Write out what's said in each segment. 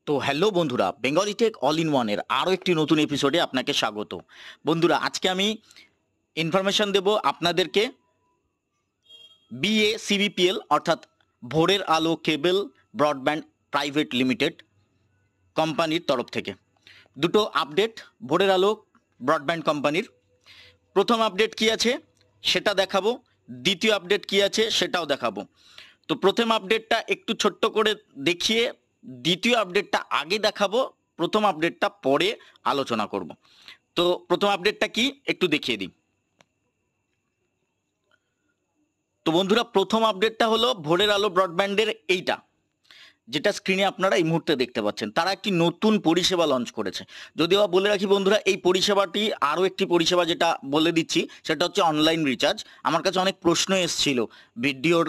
তো হ্যালো বন্ধুরা, Bengali take all in ওয়ানের আরও একটি নতুন এপিসোডে আপনাকে স্বাগত। বন্ধুরা, আজকে আমি ইনফরমেশন দেব আপনাদেরকে BACBPL অর্থাৎ ভোরের আলো কেবল ব্রডব্যান্ড প্রাইভেট লিমিটেড কোম্পানির তরফ থেকে দুটো আপডেট। ভোরের আলো ব্রডব্যান্ড কোম্পানির প্রথম আপডেট কি আছে সেটা দেখাবো, দ্বিতীয় আপডেট কি আছে সেটাও দেখাবো। তো প্রথম আপডেটটা একটু ছোট্ট করে দেখিয়ে দ্বিতীয় আপডেটটা আগে দেখাবো, প্রথম আপডেটটা পরে আলোচনা করব। তো প্রথম আপডেটটা কি একটু দেখিয়ে দিই। তো বন্ধুরা, প্রথম আপডেটটা হলো ভোরের আলো ব্রডব্যান্ডের এইটা, যেটা স্ক্রিনে আপনারা এই মুহূর্তে দেখতে পাচ্ছেন। তারা একটি নতুন পরিষেবা লঞ্চ করেছে। যদিও বলে রাখি বন্ধুরা, এই পরিষেবাটি আরও একটি পরিষেবা যেটা বলে দিচ্ছি সেটা হচ্ছে অনলাইন রিচার্জ। আমার কাছে অনেক প্রশ্ন এসেছিল ভিডিওর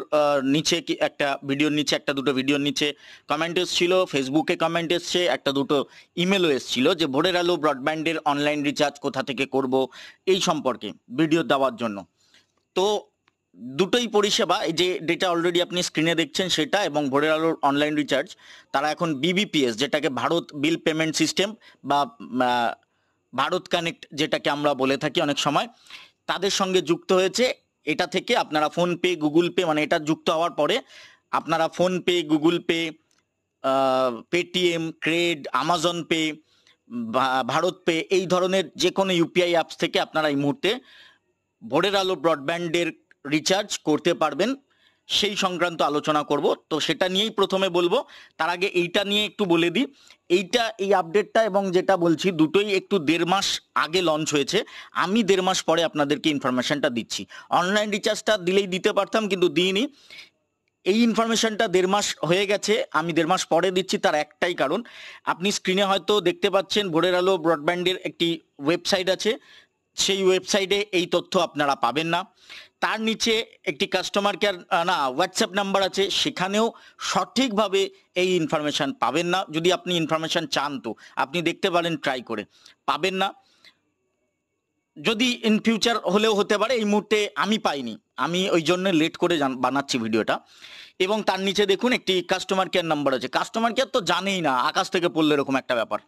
নিচে, কি একটা ভিডিওর নিচে, একটা দুটো ভিডিওর নিচে কমেন্ট এসেছিল, ফেসবুকে কমেন্ট এসছে, একটা দুটো ইমেলও এসেছিল যে ভোরের আলো ব্রডব্যান্ডের অনলাইন রিচার্জ কোথা থেকে করব এই সম্পর্কে ভিডিও দেওয়ার জন্য। তো দুটোই পরিষেবা, এই যে ডেটা অলরেডি আপনি স্ক্রিনে দেখছেন সেটা এবং ভোরের আলোর অনলাইন রিচার্জ, তারা এখন BBPS যেটাকে ভারত বিল পেমেন্ট সিস্টেম বা ভারত কানেক্ট যেটাকে আমরা বলে থাকি অনেক সময়, তাদের সঙ্গে যুক্ত হয়েছে। এটা থেকে আপনারা ফোনপে, গুগল পে, মানে এটা যুক্ত হওয়ার পরে আপনারা PhonePe, Google Pay, Paytm, CRED, Amazon Pay, BharatPe, এই ধরনের যে কোনো ইউপিআই অ্যাপস থেকে আপনারা এই মুহূর্তে ভোরের আলো ব্রডব্যান্ডের রিচার্জ করতে পারবেন। সেই সংক্রান্ত আলোচনা করব, তো সেটা নিয়েই প্রথমে বলবো। তার আগে এইটা নিয়ে একটু বলে দিই। এই আপডেটটা এবং যেটা বলছি দুটোই একটু 1.5 মাস আগে লঞ্চ হয়েছে। আমি 1.5 মাস পরে আপনাদেরকে ইনফরমেশনটা দিচ্ছি। অনলাইন রিচার্জটা দিলেই দিতে পারতাম, কিন্তু দিইনি। এই ইনফরমেশনটা 1.5 মাস হয়ে গেছে, আমি 1.5 মাস পরে দিচ্ছি। তার একটাই কারণ, আপনি স্ক্রিনে হয়তো দেখতে পাচ্ছেন ভোরের আলো ব্রডব্যান্ডের একটি ওয়েবসাইট আছে। সেই ওয়েবসাইটে এই তথ্য আপনারা পাবেন না। তার নিচে একটি কাস্টমার কেয়ার হোয়াটসঅ্যাপ নাম্বার আছে, সেখানেও সঠিকভাবে এই ইনফরমেশান পাবেন না। যদি আপনি ইনফরমেশান চান তো আপনি দেখতে পারেন, ট্রাই করে পাবেন না। যদি ইন ফিউচার হলেও হতে পারে, এই মুহূর্তে আমি পাইনি, আমি ওই জন্য লেট করে বানাচ্ছি ভিডিওটা। এবং তার নিচে দেখুন একটি কাস্টমার কেয়ার নাম্বার আছে। কাস্টমার কেয়ার তো জানেই না, আকাশ থেকে পড়লে এরকম একটা ব্যাপার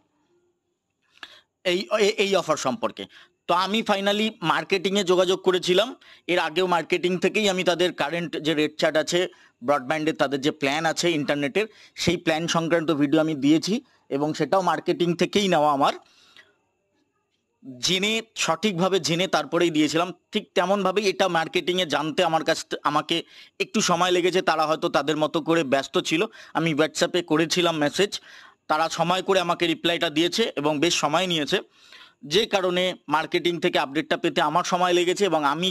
এই এই অফার সম্পর্কে। তো আমি ফাইনালি মার্কেটিংয়ে যোগাযোগ করেছিলাম। এর আগেও মার্কেটিং থেকেই আমি তাদের কারেন্ট যে রেট চার্ট আছে ব্রডব্যান্ডের, তাদের যে প্ল্যান আছে ইন্টারনেটের, সেই প্ল্যান সংক্রান্ত ভিডিও আমি দিয়েছি এবং সেটাও মার্কেটিং থেকেই নেওয়া। আমার জেনে, সঠিকভাবে জেনে তারপরেই দিয়েছিলাম। ঠিক তেমনভাবেই এটা মার্কেটিংয়ে জানতে আমাকে একটু সময় লেগেছে। তারা হয়তো তাদের মতো করে ব্যস্ত ছিল। আমি হোয়াটসঅ্যাপে করেছিলাম মেসেজ, তারা সময় করে আমাকে রিপ্লাইটা দিয়েছে এবং বেশ সময় নিয়েছে, যে কারণে মার্কেটিং থেকে আপডেটটা পেতে আমার সময় লেগেছে। এবং আমি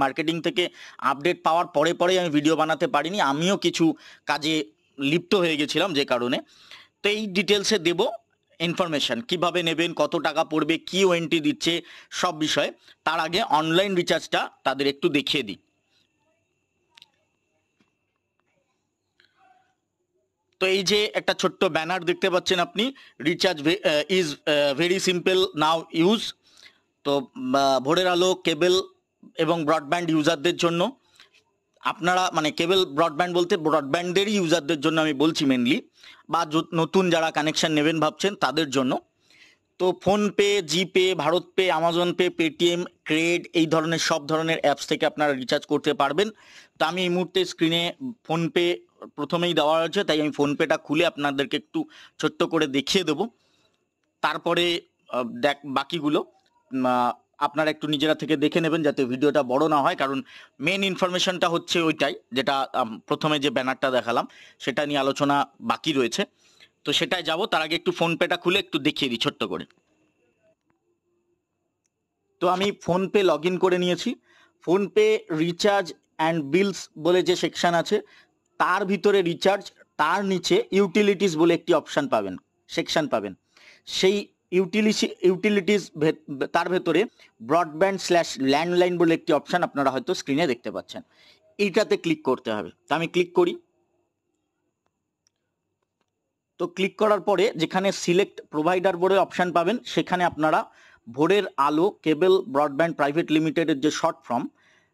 মার্কেটিং থেকে আপডেট পাওয়ার পরে পরেই আমি ভিডিও বানাতে পারিনি, আমিও কিছু কাজে লিপ্ত হয়ে গেছিলাম, যে কারণে। তো এই ডিটেলসে দেব ইনফরমেশান, কিভাবে নেবেন, কত টাকা পড়বে, কি ওয়ারেন্টি দিচ্ছে, সব বিষয়ে। তার আগে অনলাইন রিচার্জটা তাদের একটু দেখিয়ে দিই। তো এই যে একটা ছোট্ট ব্যানার দেখতে পাচ্ছেন আপনি, recharge is very simple now use. তো ভোরের আলো কেবল এবং ব্রডব্যান্ড ইউজারদের জন্য, আপনারা মানে কেবল ব্রডব্যান্ড বলতে ব্রডব্যান্ডেরই ইউজারদের জন্য আমি বলছি মেনলি, বা নতুন যারা কানেকশন নেবেন ভাবছেন তাদের জন্য। তো PhonePe, GPay, BharatPe, Amazon Pay, Paytm, CRED, এই ধরনের সব ধরনের অ্যাপস থেকে আপনারা রিচার্জ করতে পারবেন। তো আমি এই মুহূর্তে স্ক্রিনে ফোনপে প্রথমেই দেওয়া হয়েছে, তাই আমি ফোনপেটা খুলে আপনাদেরকে একটু ছোট্ট করে দেখিয়ে দেবো। তারপরে বাকিগুলো আপনারা একটু নিজেরা থেকে দেখে নেবেন, যাতে ভিডিওটা বড় না হয়। কারণ মেন ইনফরমেশনটা হচ্ছে ওইটাই, যেটা প্রথমে যে ব্যানারটা দেখালাম সেটা নিয়ে আলোচনা বাকি রয়েছে। তো সেটাই যাব। তার আগে একটু ফোনপেটা খুলে একটু দেখিয়ে দিই ছোট্ট করে। তো আমি ফোনপে লগ ইন করে নিয়েছি। ফোনপে রিচার্জ অ্যান্ড বিলস বলে যে সেকশন আছে, তার ভিতরে রিচার্জ, তার নিচে ইউটিলিটিস বলে একটি অপশান পাবেন, সেকশন পাবেন। সেই ইউটিলিটিস তার ভেতরে ব্রডব্যান্ড স্ল্যাশ ল্যান্ডলাইন বলে একটি অপশান আপনারা হয়তো স্ক্রিনে দেখতে পাচ্ছেন। এইটাতে ক্লিক করতে হবে। তা আমি ক্লিক করি। তো ক্লিক করার পরে যেখানে সিলেক্ট প্রোভাইডার বলে অপশান পাবেন, সেখানে আপনারা ভোরের আলো কেবল ব্রডব্যান্ড প্রাইভেট লিমিটেডের যে শর্ট ফর্ম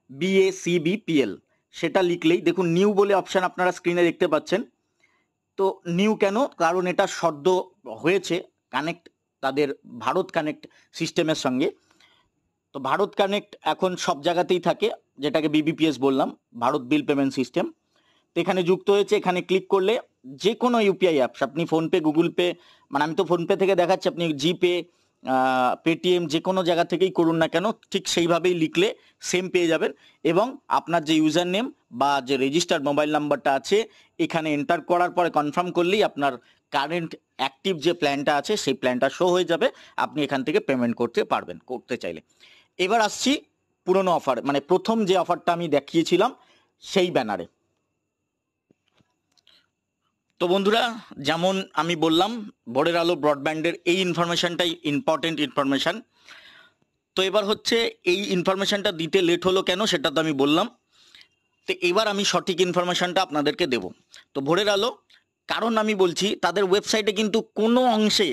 BACBPL, সেটা লিখলেই দেখুন নিউ বলে অপশান আপনারা স্ক্রিনে দেখতে পাচ্ছেন। তো নিউ কেন? কারণ এটা সদ্য হয়েছে কানেক্ট তাদের ভারত কানেক্ট সিস্টেমের সঙ্গে। তো ভারত কানেক্ট এখন সব জায়গাতেই থাকে, যেটাকে বিবিপিএস বললাম, ভারত বিল পেমেন্ট সিস্টেম। তো এখানে যুক্ত হয়েছে। এখানে ক্লিক করলে যে কোনো ইউপিআই অ্যাপস, আপনি ফোনপে, গুগল পে, মানে আমি তো ফোনপে থেকে দেখাচ্ছি, আপনি জিপে, পেটিএম, যে কোনো জায়গা থেকেই করুন না কেন, ঠিক সেইভাবেই লিখলে সেম পেয়ে যাবেন। এবং আপনার যে ইউজার নেম বা যে রেজিস্টার্ড মোবাইল নাম্বারটা আছে এখানে এন্টার করার পরে কনফার্ম করলেই আপনার কারেন্ট অ্যাক্টিভ যে প্ল্যানটা আছে সেই প্ল্যানটা শো হয়ে যাবে। আপনি এখান থেকে পেমেন্ট করতে পারবেন, করতে চাইলে। এবার আসছি পুরনো অফার, মানে প্রথম যে অফারটা আমি দেখিয়েছিলাম সেই ব্যানারে। তো বন্ধুরা, যেমন আমি বললাম, ভোরের আলো ব্রডব্যান্ডের এই ইনফরমেশনটাই ইম্পর্টেন্ট ইনফরমেশান। তো এবার হচ্ছে এই ইনফরমেশনটা দিতে লেট হলো কেন সেটা তো আমি বললাম। তো এবার আমি সঠিক ইনফরমেশনটা আপনাদেরকে দেব। তো ভোরের আলো, কারণ আমি বলছি তাদের ওয়েবসাইটে কিন্তু কোনো অংশে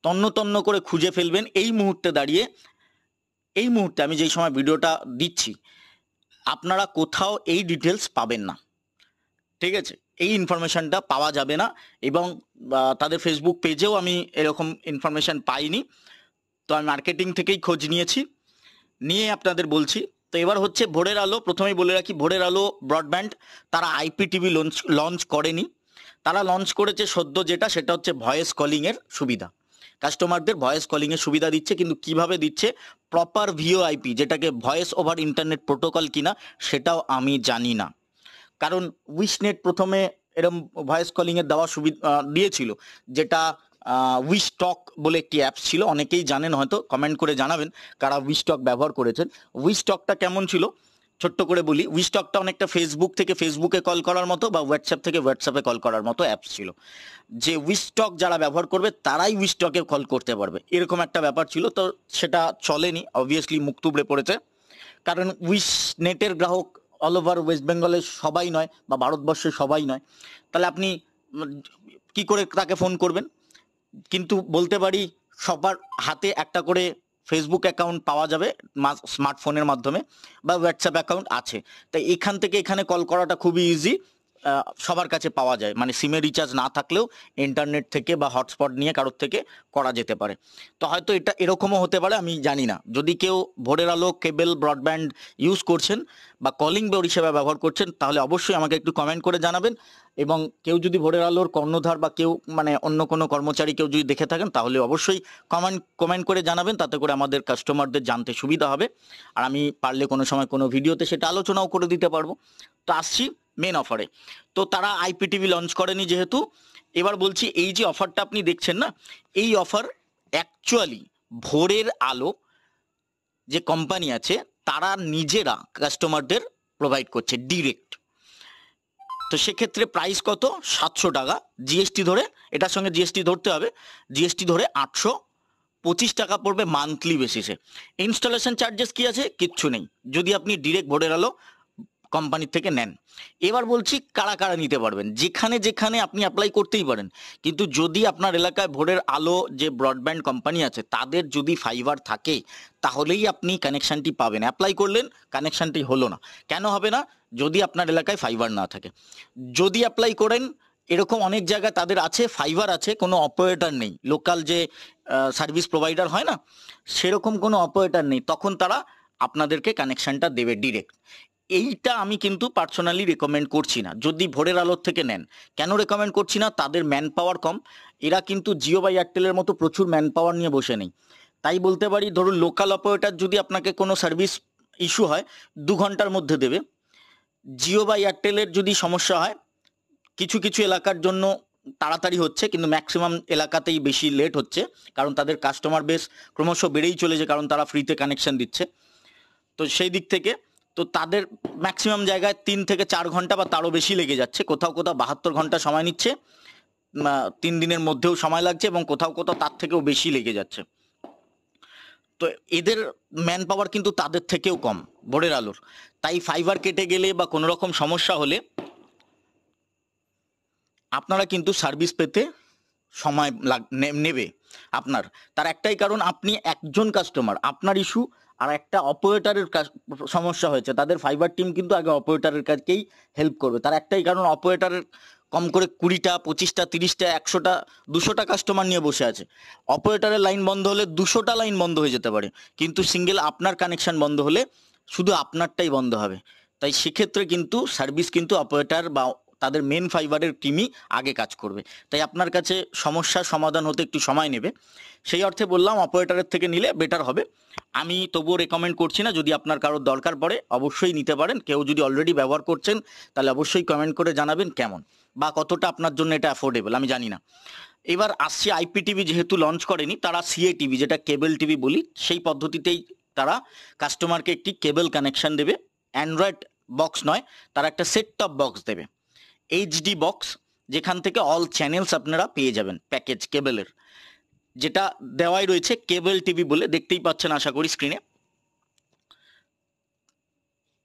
তন্ন তন্ন করে খুঁজে ফেলবেন এই মুহূর্তে দাঁড়িয়ে, এই মুহূর্তে আমি যেই সময় ভিডিওটা দিচ্ছি, আপনারা কোথাও এই ডিটেলস পাবেন না, ঠিক আছে? এই ইনফরমেশনটা পাওয়া যাবে না। এবং তাদের ফেসবুক পেজেও আমি এরকম ইনফরমেশন পাইনি। তো আমি মার্কেটিং থেকেই খোঁজ নিয়েছি, নিয়ে আপনাদের বলছি। তো এবার হচ্ছে ভোরের আলো, প্রথমেই বলে রাখি, ভোরের আলো ব্রডব্যান্ড তারা আইপিটিভি লঞ্চ করেনি। তারা লঞ্চ করেছে সদ্য যেটা, সেটা হচ্ছে ভয়েস কলিংয়ের সুবিধা। কাস্টমারদের ভয়েস কলিংয়ের সুবিধা দিচ্ছে, কিন্তু কিভাবে দিচ্ছে, প্রপার ভিওআইপি, যেটাকে ভয়েস ওভার ইন্টারনেট প্রোটোকল কিনা সেটাও আমি জানি না। কারণ উইশনেট প্রথমে এরম ভয়েস কলিংয়ের দেওয়া সুবিধা দিয়েছিল, যেটা উইশটক বলে একটি অ্যাপস ছিল। অনেকেই জানেন, হয়তো কমেন্ট করে জানাবেন কারা উইশটক ব্যবহার করেছেন। উইশটকটা কেমন ছিল ছোট্ট করে বলি। উইশটকটা অনেকটা ফেসবুক থেকে ফেসবুকে কল করার মতো বা হোয়াটসঅ্যাপ থেকে হোয়াটসঅ্যাপে কল করার মতো অ্যাপস ছিল। যে উইশটক যারা ব্যবহার করবে তারাই উইশটকে কল করতে পারবে, এরকম একটা ব্যাপার ছিল। তো সেটা চলেনি, অবভিয়াসলি মুখ তুবড়ে পড়েছে। কারণ উইশ নেটের গ্রাহক অল ওভার ওয়েস্ট বেঙ্গলের সবাই নয় বা ভারতবর্ষের সবাই নয়। তাহলে আপনি কি করে তাকে ফোন করবেন? কিন্তু বলতে পারি সবার হাতে একটা করে ফেসবুক অ্যাকাউন্ট পাওয়া যাবে স্মার্টফোনের মাধ্যমে, বা হোয়াটসঅ্যাপ অ্যাকাউন্ট আছে। তাই এখান থেকে এখানে কল করাটা খুবই ইজি, সবার কাছে পাওয়া যায়। মানে সিমে রিচার্জ না থাকলেও ইন্টারনেট থেকে বা হটস্পট নিয়ে কারোর থেকে করা যেতে পারে। তো হয়তো এটা এরকমও হতে পারে, আমি জানি না। যদি কেউ ভোরের আলো কেবল ব্রডব্যান্ড ইউজ করছেন বা কলিং পরিষেবা ব্যবহার করছেন, তাহলে অবশ্যই আমাকে একটু কমেন্ট করে জানাবেন। এবং কেউ যদি ভোরের আলোর কর্ণধার বা কেউ মানে অন্য কোনো কর্মচারী কেউ যদি দেখে থাকেন, তাহলে অবশ্যই কমেন্ট করে জানাবেন, তাতে করে আমাদের কাস্টমারদের জানতে সুবিধা হবে। আর আমি পারলে কোনো সময় কোনো ভিডিওতে সেটা আলোচনাও করে দিতে পারবো। তো আসছি মেন অফারে। তো তারা আইপিটিভি লঞ্চ করেনি যেহেতু, এবার বলছি এই যে অফারটা আপনি দেখছেন না, এই অফার অ্যাকচুয়ালি ভোরের আলো যে কোম্পানি আছে তারা নিজেরা কাস্টমারদের প্রোভাইড করছে ডিরেক্ট। তো সেক্ষেত্রে প্রাইস কত? 700 টাকা জিএসটি ধরে, এটার সঙ্গে জিএসটি ধরতে হবে, জিএসটি ধরে 825 টাকা পড়বে মান্থলি বেসিসে। ইনস্টলেশন চার্জেস কি আছে? কিচ্ছু নেই, যদি আপনি ডিরেক্ট ভোরের আলো কোম্পানির থেকে নেন। এবার বলছি কারা কারা নিতে পারবেন। যেখানে যেখানে আপনি অ্যাপ্লাই করতেই পারেন, কিন্তু যদি আপনার এলাকায় ভোরের আলো যে ব্রডব্যান্ড কোম্পানি আছে তাদের যদি ফাইবার থাকে, তাহলেই আপনি কানেকশানটি পাবেন। অ্যাপ্লাই করলেন, কানেকশানটি হলো না। কেন হবে না? যদি আপনার এলাকায় ফাইবার না থাকে। যদি অ্যাপ্লাই করেন, এরকম অনেক জায়গায় তাদের আছে, ফাইবার আছে, কোনো অপারেটর নেই, লোকাল যে সার্ভিস প্রোভাইডার হয় না, সেরকম কোনো অপারেটর নেই, তখন তারা আপনাদেরকে কানেকশানটা দেবে ডিরেক্ট। এইটা আমি কিন্তু পার্সোনালি রেকমেন্ড করছি না যদি ভোরের আলোর থেকে নেন। কেন রেকমেন্ড করছি না? তাদের ম্যান পাওয়ার কম। এরা কিন্তু জিও বা এয়ারটেলের মতো প্রচুর ম্যান পাওয়ার নিয়ে বসে নেই। তাই বলতে পারি, ধরুন লোকাল অপারেটর যদি আপনাকে কোনো সার্ভিস ইস্যু হয় 2 ঘন্টার মধ্যে দেবে। জিও বা এয়ারটেলের যদি সমস্যা হয়, কিছু কিছু এলাকার জন্য তাড়াতাড়ি হচ্ছে, কিন্তু ম্যাক্সিমাম এলাকাতেই বেশি লেট হচ্ছে, কারণ তাদের কাস্টমার বেস ক্রমশ বেড়েই চলেছে, কারণ তারা ফ্রিতে কানেকশন দিচ্ছে। তো সেই দিক থেকে তো তাদের ম্যাক্সিমাম জায়গায় 3 থেকে 4 ঘন্টা বা তারও বেশি লেগে যাচ্ছে, কোথাও কোথাও 72 ঘন্টা সময় নিচ্ছে, 3 দিনের মধ্যেও সময় লাগছে, এবং কোথাও কোথাও তার থেকেও বেশি লেগে যাচ্ছে। তো এদের ম্যান পাওয়ার কিন্তু তাদের থেকেও কম ভোরের আলোর। তাই ফাইবার কেটে গেলে বা কোনো রকম সমস্যা হলে আপনারা কিন্তু সার্ভিস পেতে সময় নেবে আপনার। তার একটাই কারণ, আপনি একজন কাস্টমার, আপনার ইস্যু, আর একটা অপারেটরের সমস্যা হয়েছে, তাদের ফাইবার টিম কিন্তু আগে অপারেটরের কাছেই হেল্প করবে। তার একটাই কারণ, অপারেটরের কম করে 20টা 25টা 30টা 100টা 200টা কাস্টমার নিয়ে বসে আছে। অপারেটরের লাইন বন্ধ হলে 200টা লাইন বন্ধ হয়ে যেতে পারে, কিন্তু সিঙ্গেল আপনার কানেকশন বন্ধ হলে শুধু আপনারটাই বন্ধ হবে। তাই সেক্ষেত্রে কিন্তু সার্ভিস কিন্তু অপারেটর বা তাদের মেন ফাইবারের টিমই আগে কাজ করবে। তাই আপনার কাছে সমস্যার সমাধান হতে একটু সময় নেবে, সেই অর্থে বললাম অপারেটরের থেকে নিলে বেটার হবে। আমি তবুও রেকমেন্ড করছি না, যদি আপনার কারোর দরকার পড়ে অবশ্যই নিতে পারেন। কেউ যদি অলরেডি ব্যবহার করছেন তাহলে অবশ্যই কমেন্ট করে জানাবেন কেমন বা কতটা আপনার জন্য এটা অ্যাফোর্ডেবল, আমি জানি না। এবার আসছি আইপিটিভি যেহেতু লঞ্চ করেনি, তারা সিএ টিভি যেটা কেবল টিভি বলি সেই পদ্ধতিতেই তারা কাস্টমারকে একটি কেবল কানেকশন দেবে। অ্যান্ড্রয়েড বক্স নয়, তারা একটা সেট টপ বক্স দেবে, এইচডি বক্স, যেখান থেকে অল চ্যানেলস আপনারা পেয়ে যাবেন প্যাকেজ কেবলের, যেটা দেওয়াই রয়েছে কেবল টিভি বলে, দেখতেই পাচ্ছেন আশা করি স্ক্রিনে।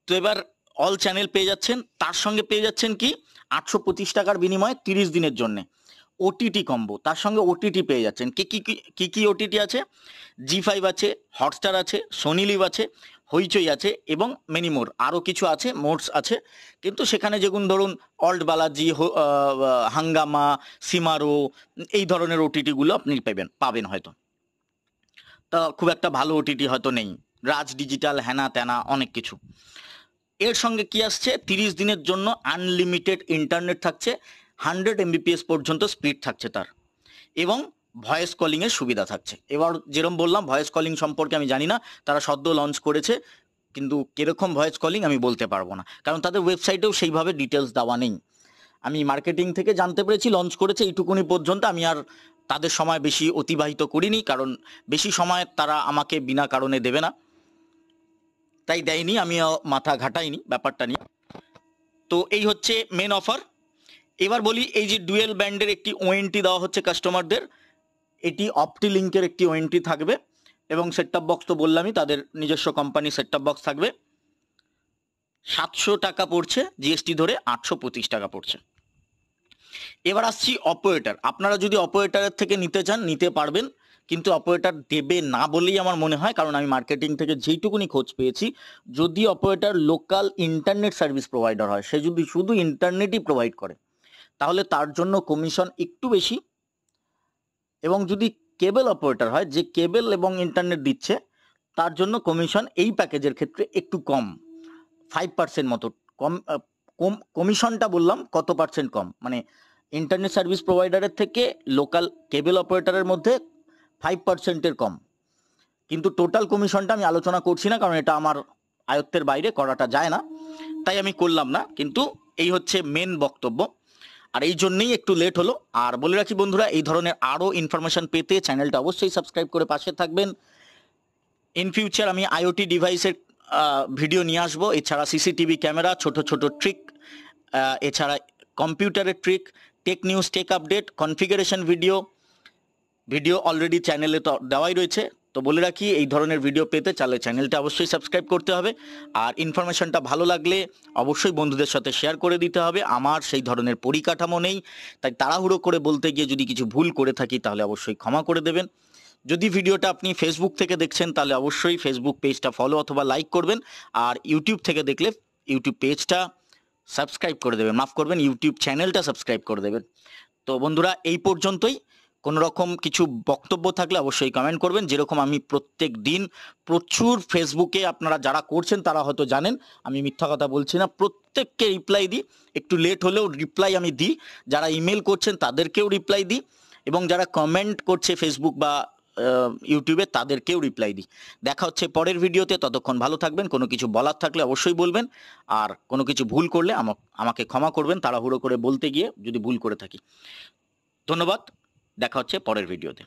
তো এবার অল চ্যানেল পেয়ে যাচ্ছেন, তার সঙ্গে পেয়ে যাচ্ছেন কি 825 টাকার বিনিময়ে 30 দিনের জন্য ওটিটি কম্বো, তার সঙ্গে ওটিটি পেয়ে যাচ্ছেন। কি ওটিটি আছে? জি5 আছে, হটস্টার আছে, সোনি লিভ আছে, হইচই আছে এবং মেনি মোর, আরও কিছু আছে, মোডস আছে। কিন্তু সেখানে যেগুলো ধরুন অল্ড বালাজি, হাঙ্গামা, সিমারো, এই ধরনের ওটিটিগুলো আপনি পাবেন হয়তো। তা খুব একটা ভালো ওটিটি হয়তো নেই, রাজ ডিজিটাল, হ্যানা ত্যানা অনেক কিছু। এর সঙ্গে কি আসছে? 30 দিনের জন্য আনলিমিটেড ইন্টারনেট থাকছে, 100 MBPS পর্যন্ত স্পিড থাকছে তার, এবং ভয়েস কলিংয়ের সুবিধা থাকছে। এবার যেরকম বললাম, ভয়েস কলিং সম্পর্কে আমি জানি না, তারা সদ্য লঞ্চ করেছে, কিন্তু কিরকম ভয়েস কলিং আমি বলতে পারবো না, কারণ তাদের ওয়েবসাইটেও সেইভাবে ডিটেলস দেওয়া নেই। আমি মার্কেটিং থেকে জানতে পেরেছি লঞ্চ করেছে এইটুকুনি পর্যন্ত, আমি আর তাদের সময় বেশি অতিবাহিত করিনি, কারণ বেশি সময় তারা আমাকে বিনা কারণে দেবে না, তাই দেয়নি, আমিও মাথা ঘাটাইনি ব্যাপারটা নিয়ে। তো এই হচ্ছে মেন অফার। এবার বলি, এই যে ডুয়েল ব্যান্ডের একটি ওয়ারেন্টি দেওয়া হচ্ছে কাস্টমারদের, এটি অপটিলিঙ্কের একটি ওয়ারেন্টি থাকবে, এবং সেটটপ বক্স তো বললামই, তাদের নিজস্ব কোম্পানি সেটটপ বক্স থাকবে। 700 টাকা পড়ছে জিএসটি ধরে, 825 টাকা পড়ছে। এবার আসছি অপারেটর। আপনারা যদি অপারেটরের থেকে নিতে চান নিতে পারবেন, কিন্তু অপারেটর দেবে না বলেই আমার মনে হয়, কারণ আমি মার্কেটিং থেকে যেইটুকুনি খোঁজ পেয়েছি, যদি operator local internet service provider হয়, সে যদি শুধু ইন্টারনেটই প্রোভাইড করে, তাহলে তার জন্য কমিশন একটু বেশি, এবং যদি কেবল অপারেটর হয় যে কেবল এবং ইন্টারনেট দিচ্ছে, তার জন্য কমিশন এই প্যাকেজের ক্ষেত্রে একটু কম, 5% মতো কম। কমিশনটা বললাম কত পার্সেন্ট কম, মানে ইন্টারনেট সার্ভিস প্রোভাইডারের থেকে লোকাল কেবল অপারেটরের মধ্যে 5%-এর কম। কিন্তু টোটাল কমিশনটা আমি আলোচনা করছি না, কারণ এটা আমার আয়ত্তের বাইরে, করাটা যায় না, তাই আমি করলাম না। কিন্তু এই হচ্ছে মেন বক্তব্য, আর এই জন্যই একটু লেট হলো। আর বলে রাখি বন্ধুরা, এই ধরনের আরও ইনফরমেশন পেতে চ্যানেলটা অবশ্যই সাবস্ক্রাইব করে পাশে থাকবেন। ইন ফিউচার আমি আইওটি ডিভাইসের ভিডিও নিয়ে আসবো, এছাড়া সিসিটিভি ক্যামেরা, ছোট ছোট ট্রিক, এছাড়া কম্পিউটারের trick, tech news, take update, configuration video already চ্যানেলে তো দেওয়াই রয়েছে। তো বলে রাখি, এই ধরনের ভিডিও পেতে চাইলে চ্যানেলটা অবশ্যই সাবস্ক্রাইব করতে হবে, আর ইনফরমেশনটা ভালো লাগলে অবশ্যই বন্ধুদের সাথে শেয়ার করে দিতে হবে। আমার সেই ধরনের পরিকাঠামো নেই, তাই তাড়াহুড়ো করে বলতে গিয়ে যদি কিছু ভুল করে থাকি তাহলে অবশ্যই ক্ষমা করে দেবেন। যদি ভিডিওটা আপনি ফেসবুক থেকে দেখছেন তাহলে অবশ্যই ফেসবুক পেজটা ফলো অথবা লাইক করবেন, আর ইউটিউব থেকে দেখলে ইউটিউব পেজটা সাবস্ক্রাইব করে দেবেন, মাফ করবেন, ইউটিউব চ্যানেলটা সাবস্ক্রাইব করে দেবেন। তো বন্ধুরা, এই পর্যন্তই। কোনো রকম কিছু বক্তব্য থাকলে অবশ্যই কমেন্ট করবেন। যেরকম আমি প্রত্যেক দিন প্রচুর ফেসবুকে, আপনারা যারা করছেন তারা হয়তো জানেন, আমি মিথ্যা কথা বলছি না, প্রত্যেককে রিপ্লাই দিই, একটু লেট হলেও রিপ্লাই আমি দিই। যারা ইমেল করছেন তাদেরকেও রিপ্লাই দিই, এবং যারা কমেন্ট করছে ফেসবুক বা ইউটিউবে তাদেরকেও রিপ্লাই দিই। দেখা হচ্ছে পরের ভিডিওতে, ততক্ষণ ভালো থাকবেন। কোনো কিছু বলার থাকলে অবশ্যই বলবেন, আর কোনো কিছু ভুল করলে আমাকে ক্ষমা করবেন, তাড়াহুড়ো করে বলতে গিয়ে যদি ভুল করে থাকি। ধন্যবাদ, দেখা হচ্ছে পরের ভিডিওতে।